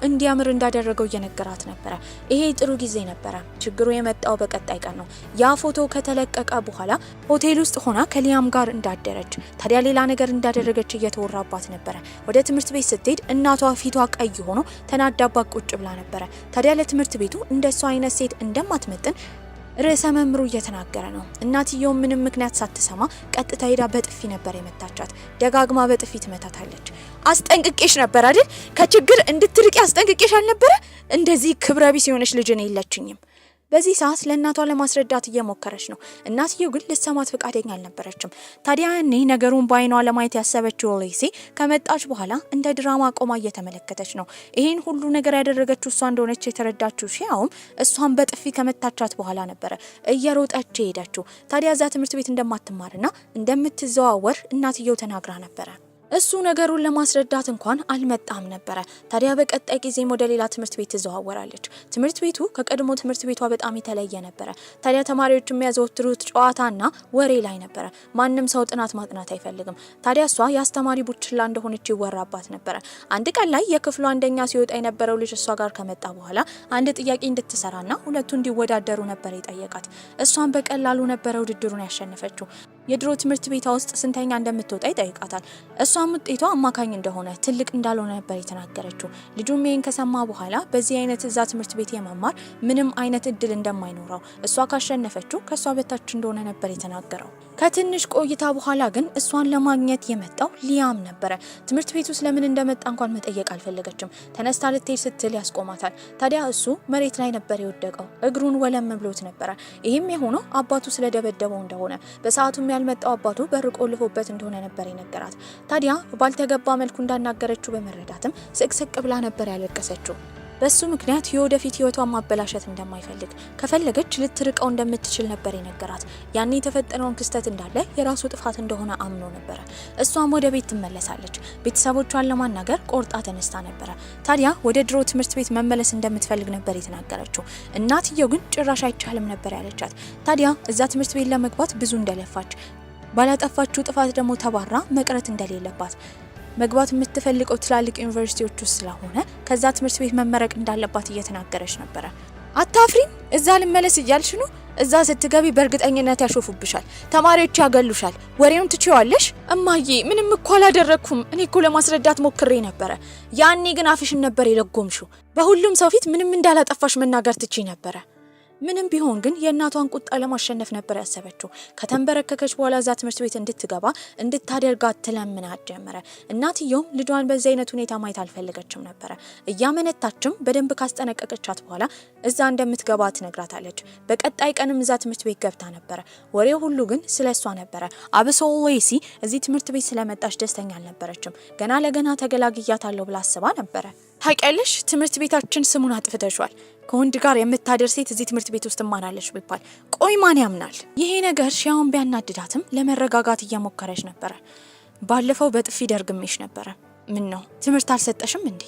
እንዲያምር እንዳደረገው እየነገራት ነበረ። ይሄ ጥሩ ጊዜ ነበረ። ችግሩ የመጣው በቀጣይ ቀን ነው። ያ ፎቶ ከተለቀቀ በኋላ ሆቴል ውስጥ ሆና ከሊያም ጋር እንዳደረች፣ ታዲያ ሌላ ነገር እንዳደረገች እየተወራባት ነበረ። ወደ ትምህርት ቤት ስትሄድ እናቷ ፊቷ ቀይ ሆኖ ተናዳባት ቁጭ ብላ ነበረ። ታዲያ ለትምህርት ቤቱ እንደሷ አይነት ሴት እንደማትመጥን ርዕሰ መምሩ እየተናገረ ነው። እናትየው ምንም ምክንያት ሳትሰማ ቀጥታ ሄዳ በጥፊ ነበር የመታቻት። ደጋግማ በጥፊ ትመታታለች። አስጠንቅቄሽ ነበር አይደል? ከችግር እንድትርቂ አስጠንቅቄሽ አልነበረ? እንደዚህ ክብረ ቢስ የሆነች ልጅ ነው የለችኝም። በዚህ ሰዓት ለእናቷ ለማስረዳት እየሞከረች ነው። እናትየው ግን ልትሰማት ፈቃደኛ አልነበረችም። ታዲያ እኔ ነገሩን በአይኗ ለማየት ያሰበችው ሌሲ ከመጣች በኋላ እንደ ድራማ ቆማ እየተመለከተች ነው። ይሄን ሁሉ ነገር ያደረገችው እሷ እንደሆነች የተረዳችው ሺያውም እሷን በጥፊ ከመታቻት በኋላ ነበረ እየሮጠች ሄደችው። ታዲያ እዛ ትምህርት ቤት እንደማትማርና እንደምትዘዋወር እናትየው ተናግራ ነበረ። እሱ ነገሩን ለማስረዳት እንኳን አልመጣም ነበረ። ታዲያ በቀጣይ ጊዜም ወደ ሌላ ትምህርት ቤት ትዘዋወራለች። ትምህርት ቤቱ ከቀድሞ ትምህርት ቤቷ በጣም የተለየ ነበረ። ታዲያ ተማሪዎች የሚያዘወትሩት ጨዋታና ወሬ ላይ ነበረ። ማንም ሰው ጥናት ማጥናት አይፈልግም። ታዲያ እሷ የአስተማሪ ቡችላ እንደሆነች ይወራባት ነበረ። አንድ ቀን ላይ የክፍሉ አንደኛ ሲወጣ የነበረው ልጅ እሷ ጋር ከመጣ በኋላ አንድ ጥያቄ እንድትሰራና ሁለቱ እንዲወዳደሩ ነበር የጠየቃት። እሷን በቀላሉ ነበረ ውድድሩን ያሸነፈችው። የድሮ ትምህርት ቤቷ ውስጥ ስንተኛ እንደምትወጣ ይጠይቃታል። እሷም ውጤቷ አማካኝ እንደሆነ ትልቅ እንዳልሆነ ነበር የተናገረችው። ልጁም ይሄን ከሰማ በኋላ በዚህ አይነት እዛ ትምህርት ቤት የመማር ምንም አይነት እድል እንደማይኖረው፣ እሷ ካሸነፈችው ከሷ በታች እንደሆነ ነበር የተናገረው። ከትንሽ ቆይታ በኋላ ግን እሷን ለማግኘት የመጣው ሊያም ነበረ። ትምህርት ቤቱ ስለምን እንደመጣ እንኳን መጠየቅ አልፈለገችም። ተነስታ ልትሄድ ስትል ያስቆማታል። ታዲያ እሱ መሬት ላይ ነበር የወደቀው። እግሩን ወለም ብሎት ነበረ። ይህም የሆነው አባቱ ስለደበደበው እንደሆነ፣ በሰዓቱም ያልመጣው አባቱ በር ቆልፎበት እንደሆነ ነበር የነገራት። ታዲያ ባልተገባ መልኩ እንዳናገረችው በመረዳትም ስቅስቅ ብላ ነበር ያለቀሰችው። በሱ ምክንያት የወደፊት ህይወቷን ማበላሸት እንደማይፈልግ፣ ከፈለገች ልትርቀው እንደምትችል ነበር የነገራት። ያኔ የተፈጠረውን ክስተት እንዳለ የራሱ ጥፋት እንደሆነ አምኖ ነበረ። እሷም ወደ ቤት ትመለሳለች። ቤተሰቦቿን ለማናገር ቆርጣ ተነስታ ነበረ። ታዲያ ወደ ድሮ ትምህርት ቤት መመለስ እንደምትፈልግ ነበር የተናገረችው። እናትየው ግን ጭራሽ አይቻልም ነበር ያለቻት። ታዲያ እዛ ትምህርት ቤት ለመግባት ብዙ እንደለፋች፣ ባላጠፋችው ጥፋት ደግሞ ተባራ መቅረት እንደሌለባት፣ መግባት የምትፈልገው ትላልቅ ዩኒቨርሲቲዎች ውስጥ ስለሆነ ከዛ ትምህርት ቤት መመረቅ እንዳለባት እየተናገረች ነበረ። አታፍሪም? እዛ ልመለስ እያልሽ ነው? እዛ ስትገቢ በእርግጠኝነት ያሾፉብሻል፣ ተማሪዎች ያገሉሻል። ወሬውን ትችዋለሽ? እማዬ ምንም እኮ አላደረኩም። እኔ እኮ ለማስረዳት ሞክሬ ነበረ። ያኔ ግን አፍሽን ነበር የለጎምሽው። በሁሉም ሰው ፊት ምንም እንዳላጠፋሽ መናገር ትችይ ነበረ። ምንም ቢሆን ግን የእናቷን ቁጣ ለማሸነፍ ነበር ያሰበችው። ከተንበረከከች በኋላ እዛ ትምህርት ቤት እንድትገባ እንድታደርጋት ትለምናት ጀመረ። እናትየውም ልጇን በዚህ አይነት ሁኔታ ማየት አልፈለገችም ነበረ። እያመነታችም በደንብ ካስጠነቀቀቻት በኋላ እዛ እንደምትገባ ትነግራታለች። በቀጣይ ቀንም እዛ ትምህርት ቤት ገብታ ነበረ። ወሬው ሁሉ ግን ስለሷ ነበረ። አብሶ ሌሲ እዚህ ትምህርት ቤት ስለመጣች ደስተኛ አልነበረችም። ገና ለገና ተገላግያታለሁ ብላ አስባ ነበረ። ታውቂያለሽ፣ ትምህርት ቤታችን ስሙን አጥፍተሻል። ከወንድ ጋር የምታደር ሴት እዚህ ትምህርት ቤት ውስጥ ማናለሽ ቢባል ቆይ ማን ያምናል? ይሄ ነገር ሺያውን ቢያናድዳትም ለመረጋጋት እየሞከረች ነበረ። ባለፈው በጥፊ ደርግሜሽ ነበረ። ምን ነው ትምህርት አልሰጠሽም እንዴ?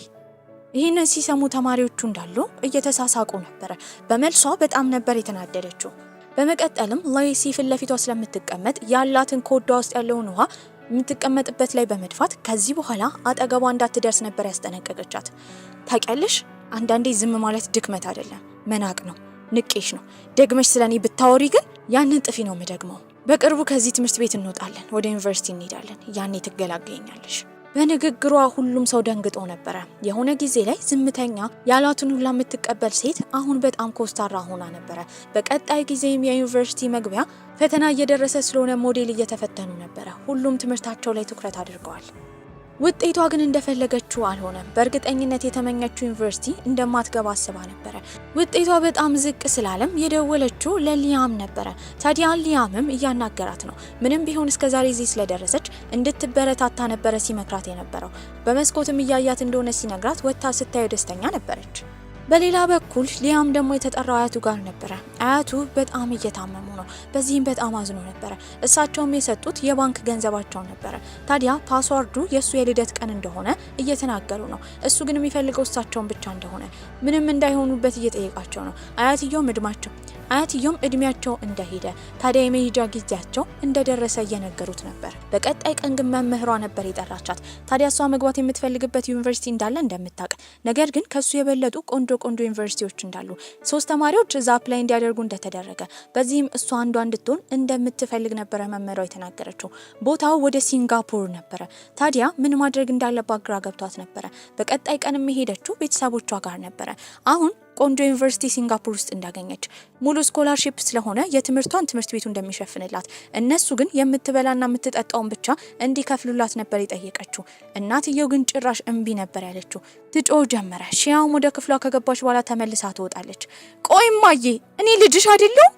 ይሄን ሲሰሙ ተማሪዎቹ እንዳሉ እየተሳሳቁ ነበረ። በመልሷ በጣም ነበር የተናደደችው። በመቀጠልም ሌሲ ፊት ለፊቷ ስለምትቀመጥ ያላትን ኮዳ ውስጥ ያለውን ውሃ የምትቀመጥበት ላይ በመድፋት ከዚህ በኋላ አጠገቧ እንዳትደርስ ነበር ያስጠነቀቀቻት። ታውቂያለሽ፣ አንዳንዴ ዝም ማለት ድክመት አይደለም፣ መናቅ ነው፣ ንቄሽ ነው። ደግመሽ ስለኔ ብታወሪ ግን ያንን ጥፊ ነው የምደግመው። በቅርቡ ከዚህ ትምህርት ቤት እንወጣለን፣ ወደ ዩኒቨርሲቲ እንሄዳለን። ያኔ ትገላገኛለሽ። በንግግሯ ሁሉም ሰው ደንግጦ ነበረ። የሆነ ጊዜ ላይ ዝምተኛ ያላቱን ሁላ የምትቀበል ሴት አሁን በጣም ኮስታራ ሆና ነበረ። በቀጣይ ጊዜም የዩኒቨርሲቲ መግቢያ ፈተና እየደረሰ ስለሆነ ሞዴል እየተፈተኑ ነበረ። ሁሉም ትምህርታቸው ላይ ትኩረት አድርገዋል። ውጤቷ ግን እንደፈለገችው አልሆነም። በእርግጠኝነት የተመኘችው ዩኒቨርሲቲ እንደማትገባ አስባ ነበረ። ውጤቷ በጣም ዝቅ ስላለም የደወለችው ለሊያም ነበረ። ታዲያ ሊያምም እያናገራት ነው። ምንም ቢሆን እስከዛሬ እዚህ ስለደረሰች እንድትበረታታ ነበረ ሲመክራት የነበረው። በመስኮትም እያያት እንደሆነ ሲነግራት ወጥታ ስታየው ደስተኛ ነበረች። በሌላ በኩል ሊያም ደግሞ የተጠራው አያቱ ጋር ነበረ። አያቱ በጣም እየታመሙ ነው። በዚህም በጣም አዝኖ ነበር። እሳቸውም የሰጡት የባንክ ገንዘባቸው ነበር። ታዲያ ፓስዋርዱ የሱ የልደት ቀን እንደሆነ እየተናገሩ ነው። እሱ ግን የሚፈልገው እሳቸውን ብቻ እንደሆነ ምንም እንዳይሆኑበት እየጠየቃቸው ነው። አያትየውም እድሜያቸው እንደሄደ ታዲያ የመሄጃ ጊዜያቸው እንደደረሰ እየነገሩት ነበር። በቀጣይ ቀን ግን መምህሯ ነበር የጠራቻት። ታዲያ እሷ መግባት የምትፈልግበት ዩኒቨርሲቲ እንዳለ እንደምታውቅ፣ ነገር ግን ከሱ የበለጡ ቆንጆ ዩኒቨርሲቲዎች እንዳሉ 3 ተማሪዎች እዛ አፕላይ እንዲያደርጉ እንደተደረገ፣ በዚህም እሷ አንዷ እንድትሆን እንደምትፈልግ ነበረ መምህሯ የተናገረችው። ቦታው ወደ ሲንጋፖር ነበረ። ታዲያ ምን ማድረግ እንዳለባት ግራ ገብቷት ነበረ። በቀጣይ ቀን የሄደችው ቤተሰቦቿ ጋር ነበረ። አሁን ቆንጆ ዩኒቨርሲቲ ሲንጋፖር ውስጥ እንዳገኘች ሙሉ ስኮላርሺፕ ስለሆነ የትምህርቷን ትምህርት ቤቱ እንደሚሸፍንላት፣ እነሱ ግን የምትበላና የምትጠጣውን ብቻ እንዲከፍሉላት ነበር የጠየቀችው። እናትየው ግን ጭራሽ እምቢ ነበር ያለችው። ትጮህ ጀመረ። ሺያውም ወደ ክፍሏ ከገባች በኋላ ተመልሳ ትወጣለች። ቆይ እማዬ፣ እኔ ልጅሽ አይደለሁም?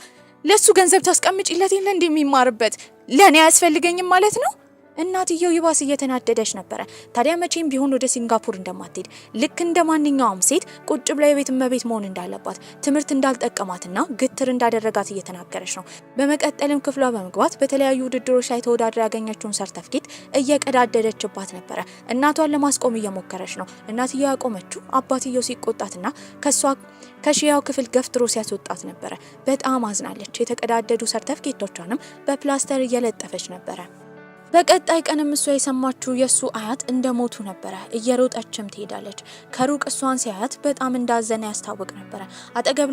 ለሱ ገንዘብ ታስቀምጪለት የለ እንደሚማርበት ለኔ አያስፈልገኝም ማለት ነው? እናትየው ይባስ እየተናደደች ነበረ። ታዲያ መቼም ቢሆን ወደ ሲንጋፖር እንደማትሄድ፣ ልክ እንደ ማንኛውም ሴት ቁጭ ብላ የቤት እመቤት መሆን እንዳለባት፣ ትምህርት እንዳልጠቀማትና ግትር እንዳደረጋት እየተናገረች ነው። በመቀጠልም ክፍሏ በመግባት በተለያዩ ውድድሮች ላይ ተወዳድራ ያገኘችውን ሰርተፍኬት እየቀዳደደችባት ነበረ። እናቷን ለማስቆም እየሞከረች ነው። እናትየው ያቆመችው አባትየው ሲቆጣትና ከሺያው ክፍል ገፍትሮ ሲያስወጣት ነበረ። በጣም አዝናለች። የተቀዳደዱ ሰርተፍኬቶቿንም በፕላስተር እየለጠፈች ነበረ። በቀጣይ ቀንም እሷ የሰማችው የሱ አያት እንደሞቱ ነበረ። እየሮጠችም ትሄዳለች። ከሩቅ እሷን ሲያያት በጣም እንዳዘነ ያስታውቅ ነበረ። አጠገብ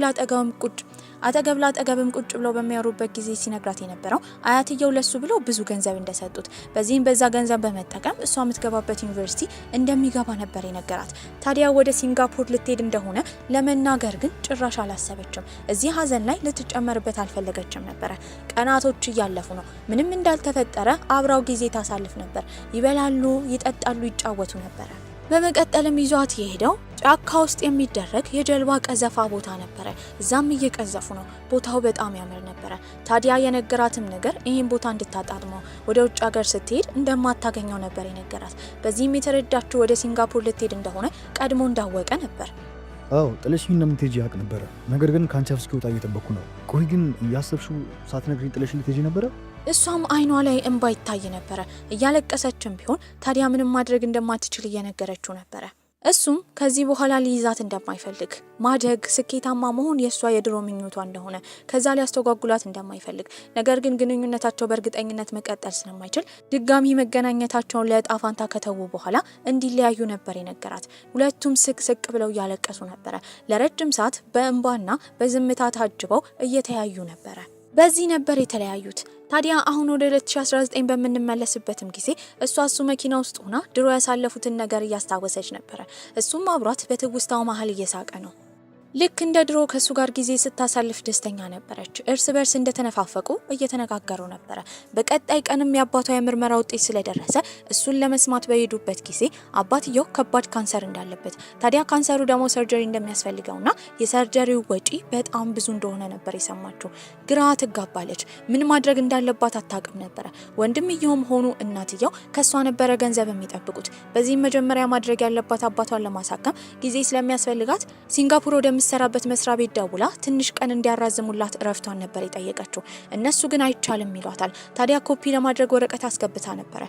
ላጠገብም ቁጭ ብለው በሚያወሩበት ጊዜ ሲነግራት የነበረው አያትየው ለሱ ብለው ብዙ ገንዘብ እንደሰጡት፣ በዚህም በዛ ገንዘብ በመጠቀም እሷ የምትገባበት ዩኒቨርሲቲ እንደሚገባ ነበር የነገራት። ታዲያ ወደ ሲንጋፖር ልትሄድ እንደሆነ ለመናገር ግን ጭራሽ አላሰበችም። እዚህ ሀዘን ላይ ልትጨመርበት አልፈለገችም ነበረ። ቀናቶች እያለፉ ነው። ምንም እንዳልተፈጠረ አብራው ጊዜ ታሳልፍ ነበር። ይበላሉ፣ ይጠጣሉ፣ ይጫወቱ ነበር። በመቀጠልም ይዟት የሄደው ጫካ ውስጥ የሚደረግ የጀልባ ቀዘፋ ቦታ ነበረ። እዛም እየቀዘፉ ነው። ቦታው በጣም ያምር ነበረ። ታዲያ የነገራትም ነገር ይህን ቦታ እንድታጣጥመው ወደ ውጭ ሀገር ስትሄድ እንደማታገኘው ነበር የነገራት። በዚህም የተረዳችው ወደ ሲንጋፖር ልትሄድ እንደሆነ ቀድሞ እንዳወቀ ነበር። አዎ ጥለሽኝ እንደምትሄጂ ያውቅ ነበረ። ነገር ግን ከአንቺ አፍ እስኪወጣ እየጠበቅኩ ነው። ቆይ ግን ያሰብሽው ሳትነግሪኝ ጥለሽኝ ልትሄጂ ነበረ? እሷም አይኗ ላይ እንባ ይታይ ነበረ። እያለቀሰችም ቢሆን ታዲያ ምንም ማድረግ እንደማትችል እየነገረችው ነበረ። እሱም ከዚህ በኋላ ሊይዛት እንደማይፈልግ፣ ማደግ፣ ስኬታማ መሆን የሷ የድሮ ምኞቷ እንደሆነ፣ ከዛ ሊያስተጓጉላት እንደማይፈልግ፣ ነገር ግን ግንኙነታቸው በእርግጠኝነት መቀጠል ስለማይችል ድጋሚ መገናኘታቸውን ለዕጣ ፋንታ ከተዉ በኋላ እንዲለያዩ ነበር የነገራት። ሁለቱም ስቅ ብለው እያለቀሱ ነበረ። ለረጅም ሰዓት በእንባና በዝምታ ታጅበው እየተያዩ ነበረ። በዚህ ነበር የተለያዩት። ታዲያ አሁን ወደ 2019 በምንመለስበትም ጊዜ እሱ መኪና ውስጥ ሆና ድሮ ያሳለፉትን ነገር እያስታወሰች ነበረ። እሱም አብሯት በትውስታው መሀል እየሳቀ ነው። ልክ እንደ ድሮ ከሱ ጋር ጊዜ ስታሳልፍ ደስተኛ ነበረች። እርስ በርስ እንደተነፋፈቁ እየተነጋገሩ ነበረ። በቀጣይ ቀንም የአባቷ የምርመራ ውጤት ስለደረሰ እሱን ለመስማት በሄዱበት ጊዜ አባትየው ከባድ ካንሰር እንዳለበት፣ ታዲያ ካንሰሩ ደግሞ ሰርጀሪ እንደሚያስፈልገውና የሰርጀሪው ወጪ በጣም ብዙ እንደሆነ ነበር የሰማችው። ግራ ትጋባለች። ምን ማድረግ እንዳለባት አታውቅም ነበረ። ወንድምየውም ሆኑ እናትየው ከሷ ነበረ ገንዘብ የሚጠብቁት። በዚህም መጀመሪያ ማድረግ ያለባት አባቷን ለማሳከም ጊዜ ስለሚያስፈልጋት ሲንጋፖር ወደምትሰራበት መስሪያ ቤት ደውላ ትንሽ ቀን እንዲያራዝሙላት እረፍቷን ነበር የጠየቀችው። እነሱ ግን አይቻልም ይሏታል። ታዲያ ኮፒ ለማድረግ ወረቀት አስገብታ ነበረ።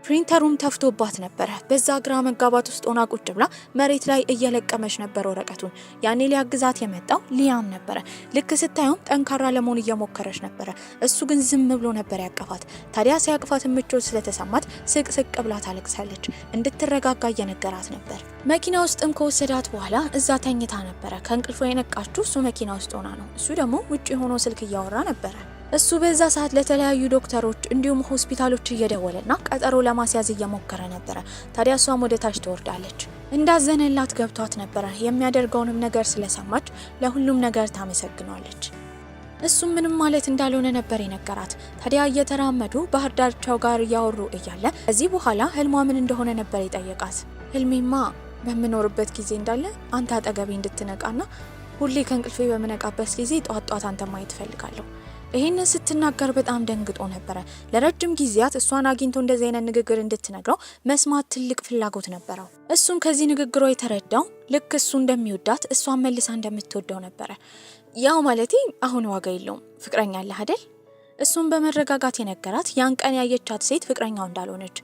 ፕሪንተሩም ተፍቶባት ነበረ። በዛ ግራ መጋባት ውስጥ ሆና ቁጭ ብላ መሬት ላይ እየለቀመች ነበር ወረቀቱን። ያኔ ሊያግዛት የመጣው ሊያም ነበረ። ልክ ስታየውም ጠንካራ ለመሆን እየሞከረች ነበረ። እሱ ግን ዝም ብሎ ነበር ያቀፋት። ታዲያ ሲያቅፋት ምቾት ስለተሰማት ስቅ ብላ ታለቅሳለች። እንድትረጋጋ እየነገራት ነበር። መኪና ውስጥም ከወሰዳት በኋላ እዛ ተኝታ ነበረ። ከእንቅልፏ የነቃችው እሱ መኪና ውስጥ ሆና ነው። እሱ ደግሞ ውጭ ሆኖ ስልክ እያወራ ነበረ። እሱ በዛ ሰዓት ለተለያዩ ዶክተሮች እንዲሁም ሆስፒታሎች እየደወለና ቀጠሮ ለማስያዝ እየሞከረ ነበረ። ታዲያ እሷም ወደ ታች ትወርዳለች። እንዳዘነላት ገብቷት ነበረ። የሚያደርገውንም ነገር ስለሰማች ለሁሉም ነገር ታመሰግኗለች። እሱም ምንም ማለት እንዳልሆነ ነበር የነገራት። ታዲያ እየተራመዱ ባህር ዳርቻው ጋር እያወሩ እያለ ከዚህ በኋላ ህልሟ ምን እንደሆነ ነበር የጠየቃት። ህልሜማ በምኖርበት ጊዜ እንዳለ አንተ አጠገቤ እንድትነቃና ሁሌ ከእንቅልፌ በምነቃበት ጊዜ ጧት አንተ ማየት እፈልጋለሁ። ይሄንን ስትናገር በጣም ደንግጦ ነበረ። ለረጅም ጊዜያት እሷን አግኝቶ እንደዚህ አይነት ንግግር እንድትነግረው መስማት ትልቅ ፍላጎት ነበረው። እሱም ከዚህ ንግግሯ የተረዳው ልክ እሱ እንደሚወዳት እሷን መልሳ እንደምትወደው ነበረ። ያው ማለቴ አሁን ዋጋ የለውም ፍቅረኛ አለ አይደል? እሱም በመረጋጋት የነገራት ያን ቀን ያየቻት ሴት ፍቅረኛው እንዳልሆነች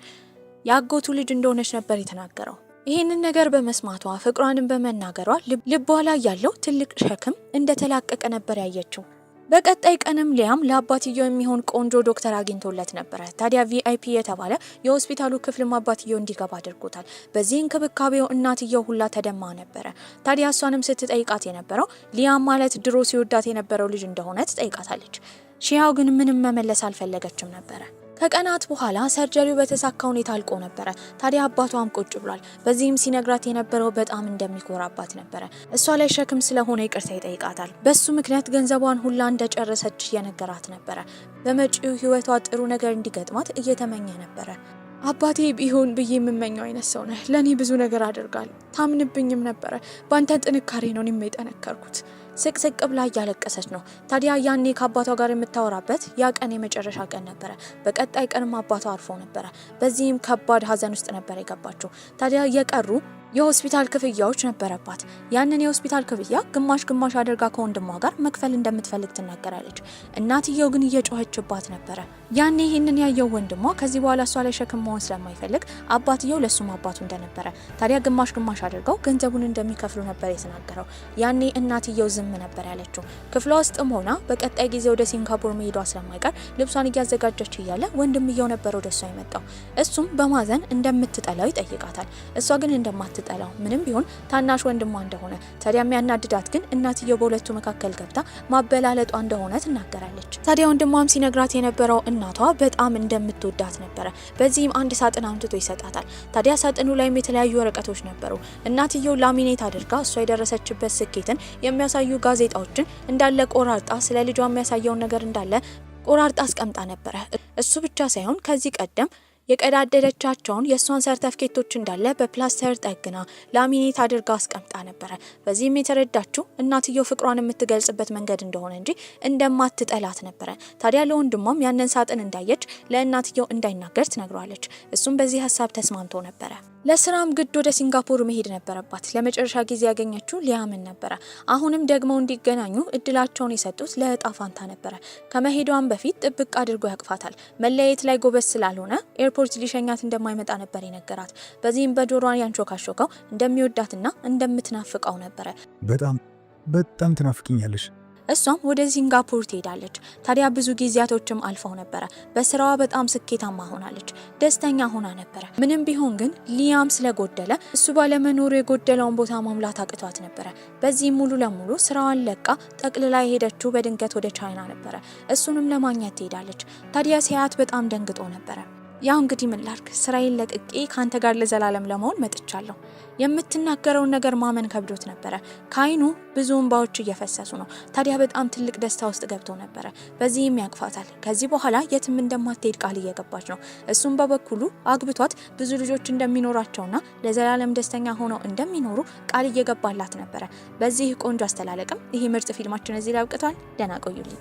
ያጎቱ ልጅ እንደሆነች ነበር የተናገረው። ይህንን ነገር በመስማቷ ፍቅሯንም በመናገሯ ልቧ ላይ ያለው ትልቅ ሸክም እንደተላቀቀ ነበር ያየችው። በቀጣይ ቀንም ሊያም ለአባትየው የሚሆን ቆንጆ ዶክተር አግኝቶለት ነበረ። ታዲያ ቪአይፒ የተባለ የሆስፒታሉ ክፍልም አባትየው እንዲገባ አድርጎታል። በዚህ እንክብካቤው እናትየው ሁላ ተደማ ነበረ። ታዲያ እሷንም ስትጠይቃት የነበረው ሊያም ማለት ድሮ ሲወዳት የነበረው ልጅ እንደሆነ ትጠይቃታለች። ሺያው ግን ምንም መመለስ አልፈለገችም ነበረ። ከቀናት በኋላ ሰርጀሪው በተሳካ ሁኔታ አልቆ ነበረ። ታዲያ አባቷም ቁጭ ብሏል። በዚህም ሲነግራት የነበረው በጣም እንደሚኮራባት ነበረ። እሷ ላይ ሸክም ስለሆነ ይቅርታ ይጠይቃታል። በሱ ምክንያት ገንዘቧን ሁላ እንደጨረሰች እየነገራት ነበረ። በመጪው ህይወቷ ጥሩ ነገር እንዲገጥማት እየተመኘ ነበረ። አባቴ ቢሆን ብዬ የምመኘው አይነት ሰው ነህ። ለኔ ብዙ ነገር አድርጋል። ታምንብኝም ነበረ። ባንተ ጥንካሬ ነው እኔም የጠነከርኩት። ስቅስቅ ብላ እያለቀሰች ነው። ታዲያ ያኔ ከአባቷ ጋር የምታወራበት ያ ቀን የመጨረሻ ቀን ነበረ። በቀጣይ ቀንም አባቷ አርፎ ነበረ። በዚህም ከባድ ሀዘን ውስጥ ነበር የገባችው። ታዲያ የቀሩ የሆስፒታል ክፍያዎች ነበረባት። ያንን የሆስፒታል ክፍያ ግማሽ ግማሽ አድርጋ ከወንድሟ ጋር መክፈል እንደምትፈልግ ትናገራለች። እናትየው ግን እየጮኸችባት ነበረ። ያኔ ይህንን ያየው ወንድሟ ከዚህ በኋላ እሷ ላይ ሸክም መሆን ስለማይፈልግ አባትየው ለሱም አባቱ እንደነበረ ታዲያ ግማሽ ግማሽ አድርገው ገንዘቡን እንደሚከፍሉ ነበር የተናገረው። ያኔ እናትየው ዝም ነበር ያለችው። ክፍሏ ውስጥም ሆና በቀጣይ ጊዜ ወደ ሲንጋፖር መሄዷ ስለማይቀር ልብሷን እያዘጋጀች እያለ ወንድምየው ነበር ወደ እሷ የመጣው። እሱም በማዘን እንደምትጠላው ይጠይቃታል። እሷ ግን እንደማትጠላው ምንም ቢሆን ታናሽ ወንድሟ እንደሆነ ታዲያ የሚያናድዳት ግን እናትየው በሁለቱ መካከል ገብታ ማበላለጧ እንደሆነ ትናገራለች። ታዲያ ወንድሟም ሲነግራት የነበረው እናቷ በጣም እንደምትወዳት ነበረ። በዚህም አንድ ሳጥን አምጥቶ ይሰጣታል። ታዲያ ሳጥኑ ላይም የተለያዩ ወረቀቶች ነበሩ። እናትየው ላሚኔት አድርጋ እሷ የደረሰችበት ስኬትን የሚያሳዩ ጋዜጣዎችን እንዳለ ቆራርጣ ስለ ልጇ የሚያሳየውን ነገር እንዳለ ቆራርጣ አስቀምጣ ነበረ። እሱ ብቻ ሳይሆን ከዚህ ቀደም የቀዳደደቻቸውን የእሷን ሰርተፍኬቶች እንዳለ በፕላስተር ጠግና ላሚኔት አድርጋ አስቀምጣ ነበረ። በዚህም የተረዳችው እናትየው ፍቅሯን የምትገልጽበት መንገድ እንደሆነ እንጂ እንደማትጠላት ነበረ። ታዲያ ለወንድሟም ያንን ሳጥን እንዳየች ለእናትየው እንዳይናገር ትነግሯለች። እሱም በዚህ ሀሳብ ተስማምቶ ነበረ። ለስራም ግድ ወደ ሲንጋፖር መሄድ ነበረባት። ለመጨረሻ ጊዜ ያገኘችው ሊያምን ነበረ። አሁንም ደግሞ እንዲገናኙ እድላቸውን የሰጡት ለእጣ ፋንታ ነበረ። ከመሄዷን በፊት ጥብቅ አድርጎ ያቅፋታል። መለያየት ላይ ጎበዝ ስላልሆነ ኤርፖርት ሊሸኛት እንደማይመጣ ነበር የነገራት። በዚህም በጆሮዋን ያንሾካሾከው እንደሚወዳትና እንደምትናፍቀው ነበረ። በጣም ትናፍቅኛለሽ። እሷም ወደ ሲንጋፖር ትሄዳለች። ታዲያ ብዙ ጊዜያቶችም አልፈው ነበረ። በስራዋ በጣም ስኬታማ ሆናለች። ደስተኛ ሆና ነበረ። ምንም ቢሆን ግን ሊያም ስለጎደለ እሱ ባለመኖሩ የጎደለውን ቦታ መሙላት አቅቷት ነበረ። በዚህም ሙሉ ለሙሉ ስራዋን ለቃ ጠቅልላ የሄደችው በድንገት ወደ ቻይና ነበረ። እሱንም ለማግኘት ትሄዳለች። ታዲያ ሲያያት በጣም ደንግጦ ነበረ። ያው እንግዲህ ምን ላድርግ፣ ስራዬን ለቅቄ ካንተ ጋር ለዘላለም ለመሆን መጥቻለሁ። የምትናገረውን ነገር ማመን ከብዶት ነበረ። ከአይኑ ብዙ እንባዎች እየፈሰሱ ነው። ታዲያ በጣም ትልቅ ደስታ ውስጥ ገብቶ ነበረ። በዚህም ያቅፋታል። ከዚህ በኋላ የትም እንደማትሄድ ቃል እየገባች ነው። እሱም በበኩሉ አግብቷት ብዙ ልጆች እንደሚኖራቸውና ለዘላለም ደስተኛ ሆነው እንደሚኖሩ ቃል እየገባላት ነበረ። በዚህ ቆንጆ አስተላለቅም ይሄ ምርጥ ፊልማችን እዚህ ላይ አብቅቷል። ደህና ቆዩልኝ።